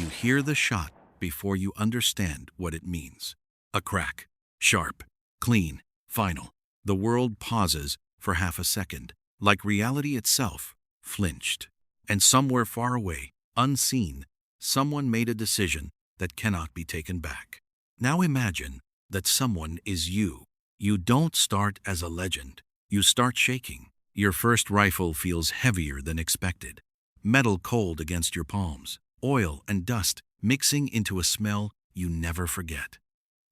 You hear the shot before you understand what it means. A crack. Sharp. Clean. Final. The world pauses for half a second, like reality itself flinched. And somewhere far away, unseen, someone made a decision that cannot be taken back. Now imagine that someone is you. You don't start as a legend. You start shaking. Your first rifle feels heavier than expected. Metal cold against your palms. Oil and dust mixing into a smell you never forget.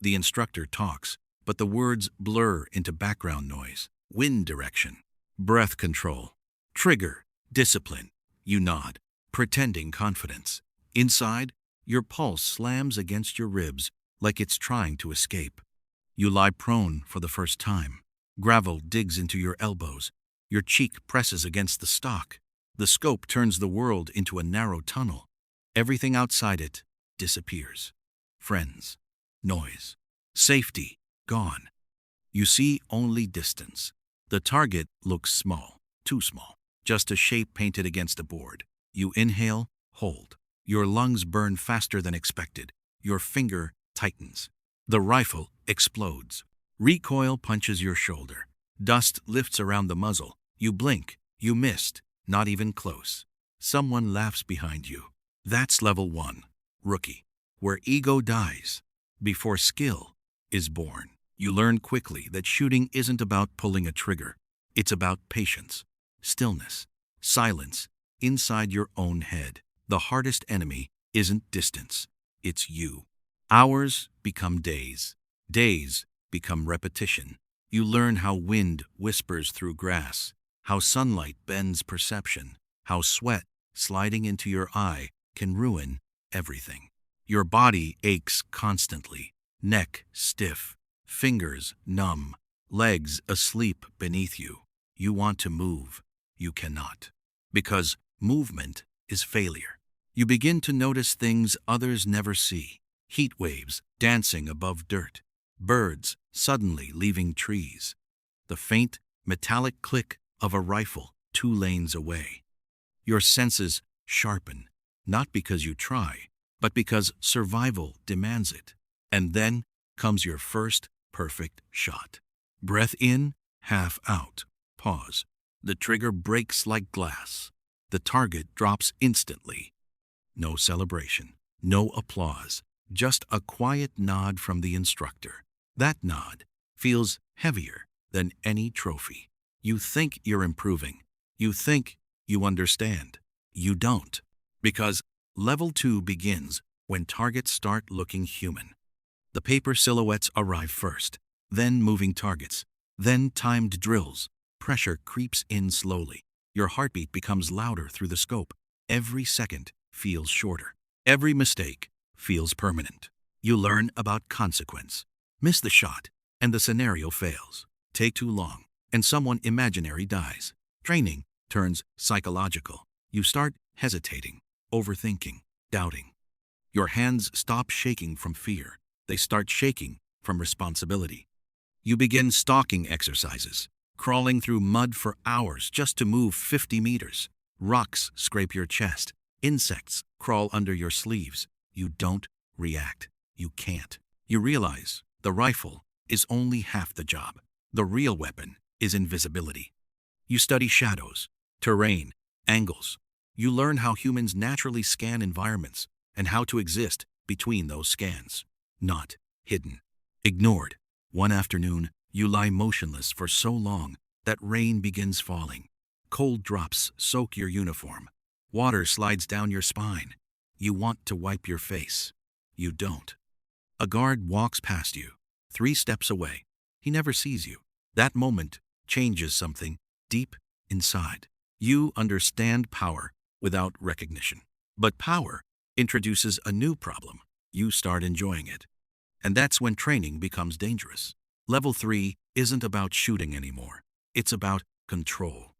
The instructor talks, but the words blur into background noise. Wind direction. Breath control. Trigger. Discipline. You nod, pretending confidence. Inside, your pulse slams against your ribs like it's trying to escape. You lie prone for the first time. Gravel digs into your elbows. Your cheek presses against the stock. The scope turns the world into a narrow tunnel. Everything outside it disappears. Friends, noise, safety, gone. You see only distance. The target looks small, too small, just a shape painted against a board. You inhale, hold. Your lungs burn faster than expected. Your finger tightens. The rifle explodes. Recoil punches your shoulder. Dust lifts around the muzzle. You blink. You missed. Not even close. Someone laughs behind you. That's level 1, rookie, where ego dies before skill is born. You learn quickly that shooting isn't about pulling a trigger. It's about patience, stillness, silence inside your own head. The hardest enemy isn't distance, it's you. Hours become days. Days become repetition. You learn how wind whispers through grass, how sunlight bends perception, how sweat sliding into your eye can ruin everything. Your body aches constantly, neck stiff, fingers numb, legs asleep beneath you. You want to move. You cannot. Because movement is failure. You begin to notice things others never see. Heat waves dancing above dirt. Birds suddenly leaving trees. The faint, metallic click of a rifle 2 lanes away. Your senses sharpen, not because you try, but because survival demands it. And then comes your first perfect shot. Breath in, half out. Pause. The trigger breaks like glass. The target drops instantly. No celebration, no applause, just a quiet nod from the instructor. That nod feels heavier than any trophy. You think you're improving. You think you understand. You don't. Because level 2 begins when targets start looking human. The paper silhouettes arrive first, then moving targets, then timed drills. Pressure creeps in slowly. Your heartbeat becomes louder through the scope. Every second feels shorter. Every mistake feels permanent. You learn about consequence. Miss the shot, and the scenario fails. Take too long, and someone imaginary dies. Training turns psychological. You start hesitating, overthinking, doubting. Your hands stop shaking from fear. They start shaking from responsibility. You begin stalking exercises, crawling through mud for hours just to move 50 meters. Rocks scrape your chest. Insects crawl under your sleeves. You don't react. You can't. You realize the rifle is only half the job. The real weapon is invisibility. You study shadows, terrain, angles. You learn how humans naturally scan environments and how to exist between those scans. Not hidden. Ignored. One afternoon, you lie motionless for so long that rain begins falling. Cold drops soak your uniform. Water slides down your spine. You want to wipe your face. You don't. A guard walks past you, 3 steps away. He never sees you. That moment changes something deep inside. You understand power without recognition. But power introduces a new problem. You start enjoying it. And that's when training becomes dangerous. Level 3 isn't about shooting anymore. It's about control.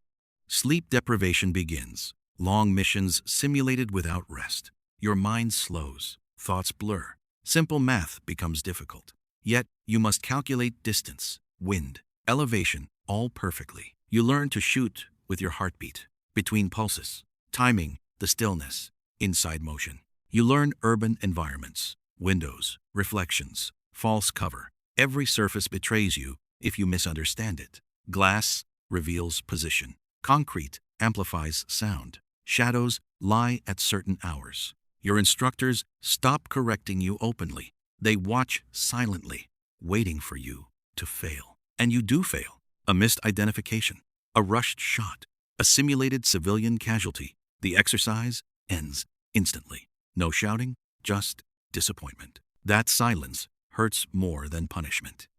Sleep deprivation begins. Long missions simulated without rest. Your mind slows. Thoughts blur. Simple math becomes difficult. Yet, you must calculate distance, wind, elevation, all perfectly. You learn to shoot with your heartbeat, between pulses, timing the stillness, inside motion. You learn urban environments, windows, reflections, false cover. Every surface betrays you if you misunderstand it. Glass reveals position. Concrete amplifies sound. Shadows lie at certain hours. Your instructors stop correcting you openly. They watch silently, waiting for you to fail. And you do fail. A missed identification, a rushed shot, a simulated civilian casualty. The exercise ends instantly. No shouting, just disappointment. That silence hurts more than punishment.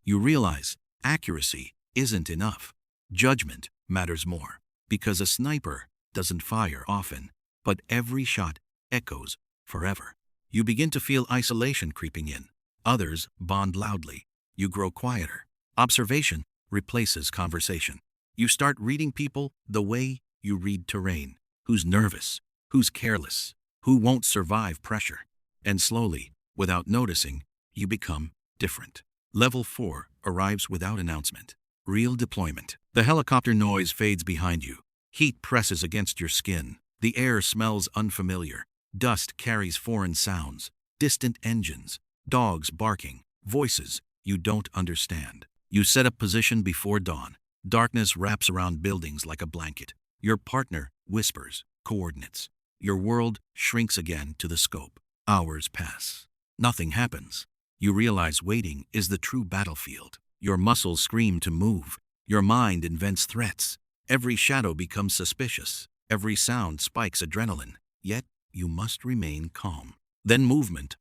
You realize accuracy isn't enough. Judgment matters more, because a sniper doesn't fire often, but every shot echoes forever. You begin to feel isolation creeping in. Others bond loudly. You grow quieter. Observation replaces conversation. You start reading people the way you read terrain. Who's nervous? Who's careless? Who won't survive pressure? And slowly, without noticing, you become different. Level 4 arrives without announcement. Real deployment. The helicopter noise fades behind you. Heat presses against your skin. The air smells unfamiliar. Dust carries foreign sounds. Distant engines. Dogs barking. Voices you don't understand. You set up position before dawn. Darkness wraps around buildings like a blanket. Your partner whispers coordinates. Your world shrinks again to the scope. Hours pass. Nothing happens. You realize waiting is the true battlefield. Your muscles scream to move. Your mind invents threats. Every shadow becomes suspicious. Every sound spikes adrenaline. Yet, you must remain calm. Then movement.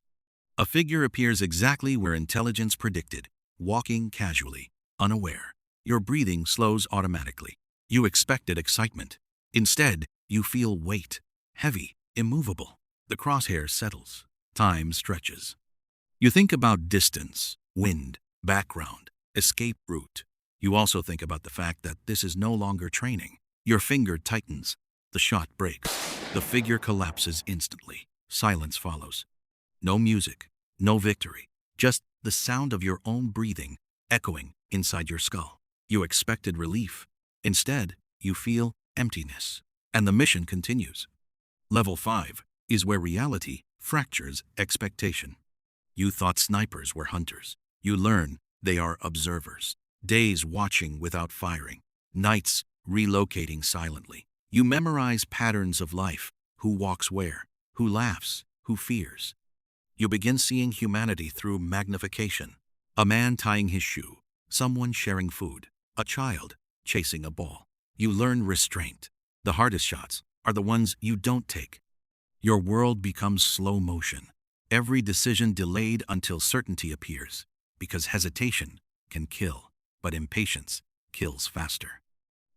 A figure appears exactly where intelligence predicted, walking casually, unaware. Your breathing slows automatically. You expected excitement. Instead, you feel weight, heavy, immovable. The crosshair settles. Time stretches. You think about distance, wind, background, escape route. You also think about the fact that this is no longer training. Your finger tightens. The shot breaks. The figure collapses instantly. Silence follows. No music, no victory, just the sound of your own breathing echoing inside your skull. You expected relief. Instead, you feel emptiness. And the mission continues. Level 5 is where reality fractures expectation. You thought snipers were hunters. You learn they are observers. Days watching without firing. Nights relocating silently. You memorize patterns of life. Who walks where? Who laughs? Who fears? You begin seeing humanity through magnification. A man tying his shoe. Someone sharing food. A child chasing a ball. You learn restraint. The hardest shots are the ones you don't take. Your world becomes slow motion. Every decision delayed until certainty appears. Because hesitation can kill, but impatience kills faster.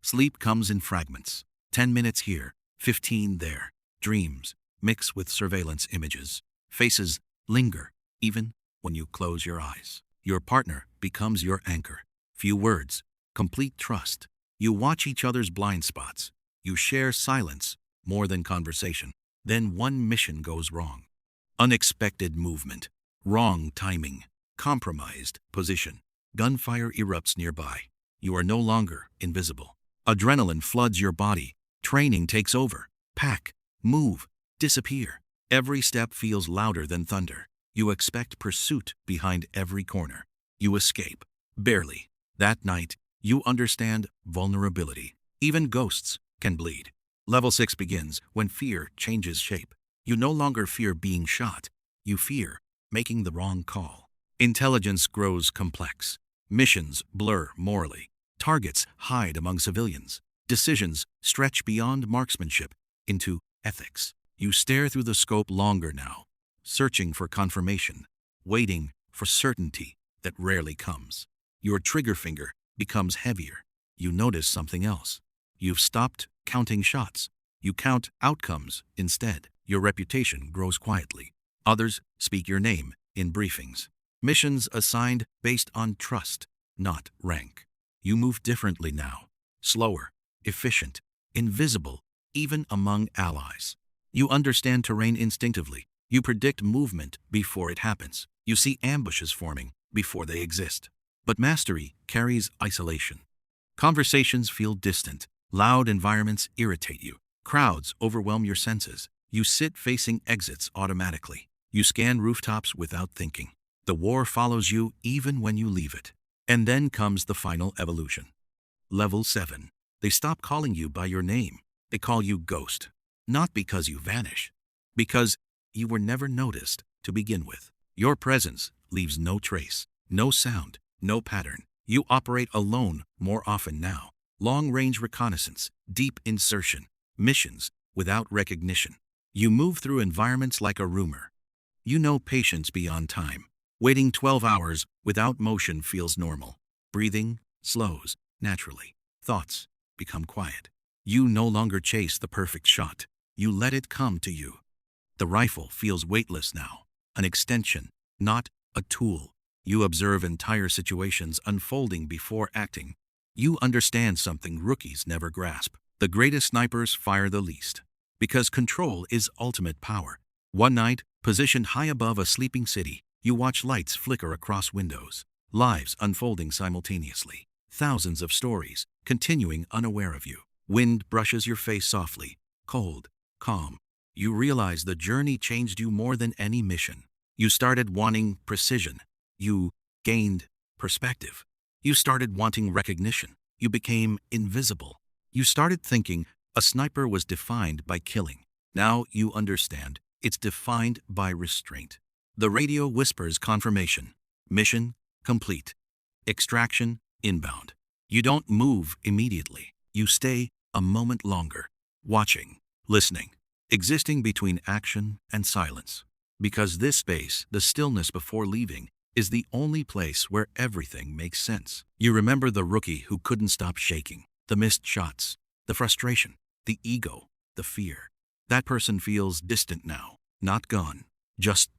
Sleep comes in fragments. 10 minutes here, 15 there. Dreams mix with surveillance images. Faces linger even when you close your eyes. Your partner becomes your anchor. Few words, complete trust. You watch each other's blind spots. You share silence more than conversation. Then one mission goes wrong. Unexpected movement, wrong timing, compromised position. Gunfire erupts nearby. You are no longer invisible. Adrenaline floods your body. Training takes over. Pack, move, disappear. Every step feels louder than thunder. You expect pursuit behind every corner. You escape. Barely. That night, you understand vulnerability. Even ghosts can bleed. Level 6 begins when fear changes shape. You no longer fear being shot. You fear making the wrong call. Intelligence grows complex. Missions blur morally. Targets hide among civilians. Decisions stretch beyond marksmanship into ethics. You stare through the scope longer now, searching for confirmation, waiting for certainty that rarely comes. Your trigger finger becomes heavier. You notice something else. You've stopped counting shots. You count outcomes instead. Your reputation grows quietly. Others speak your name in briefings. Missions assigned based on trust, not rank. You move differently now. Slower, efficient, invisible, even among allies. You understand terrain instinctively. You predict movement before it happens. You see ambushes forming before they exist. But mastery carries isolation. Conversations feel distant. Loud environments irritate you. Crowds overwhelm your senses. You sit facing exits automatically. You scan rooftops without thinking. The war follows you even when you leave it. And then comes the final evolution. Level 7. They stop calling you by your name. They call you Ghost. Not because you vanish, because you were never noticed to begin with. Your presence leaves no trace, no sound, no pattern. You operate alone more often now. Long-range reconnaissance, deep insertion, missions without recognition. You move through environments like a rumor. You know patience beyond time. Waiting 12 hours without motion feels normal. Breathing slows naturally. Thoughts become quiet. You no longer chase the perfect shot. You let it come to you. The rifle feels weightless now, an extension, not a tool. You observe entire situations unfolding before acting. You understand something rookies never grasp. The greatest snipers fire the least, because control is ultimate power. One night, positioned high above a sleeping city, you watch lights flicker across windows, lives unfolding simultaneously, thousands of stories continuing unaware of you. Wind brushes your face softly, cold, calm. You realize the journey changed you more than any mission. You started wanting precision. You gained perspective. You started wanting recognition. You became invisible. You started thinking a sniper was defined by killing. Now you understand. It's defined by restraint. The radio whispers confirmation. Mission complete. Extraction inbound. You don't move immediately. You stay a moment longer, watching, listening, existing between action and silence. Because this space, the stillness before leaving, is the only place where everything makes sense. You remember the rookie who couldn't stop shaking, the missed shots, the frustration, the ego, the fear. That person feels distant now, not gone, just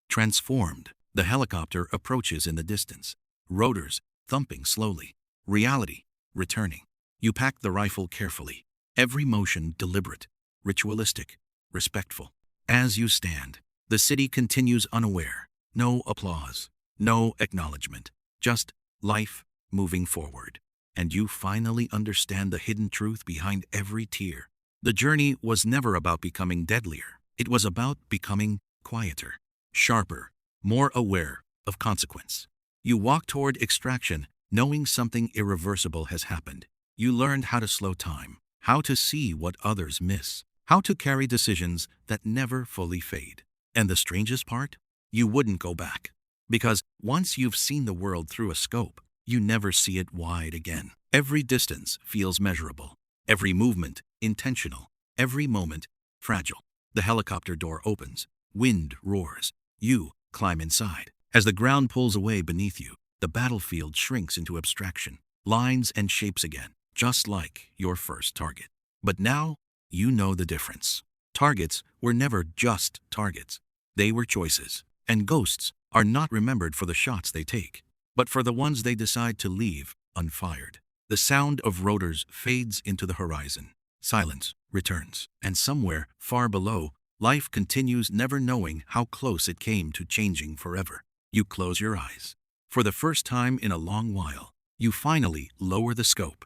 transformed. The helicopter approaches in the distance, rotors thumping slowly, reality returning. You pack the rifle carefully, every motion deliberate, ritualistic, respectful. As you stand, the city continues unaware. No applause, no acknowledgement, just life moving forward. And you finally understand the hidden truth behind every tear. The journey was never about becoming deadlier. It was about becoming quieter, sharper, more aware of consequence. You walk toward extraction, knowing something irreversible has happened. You learned how to slow time, how to see what others miss, how to carry decisions that never fully fade. And the strangest part? You wouldn't go back. Because once you've seen the world through a scope, you never see it wide again. Every distance feels measurable. Every movement intentional. Every moment fragile. The helicopter door opens. Wind roars. You climb inside. As the ground pulls away beneath you, the battlefield shrinks into abstraction, lines and shapes again, just like your first target. But now, you know the difference. Targets were never just targets. They were choices. And ghosts are not remembered for the shots they take, but for the ones they decide to leave unfired. The sound of rotors fades into the horizon. Silence returns. And somewhere, far below, life continues, never knowing how close it came to changing forever. You close your eyes. For the first time in a long while, you finally lower the scope.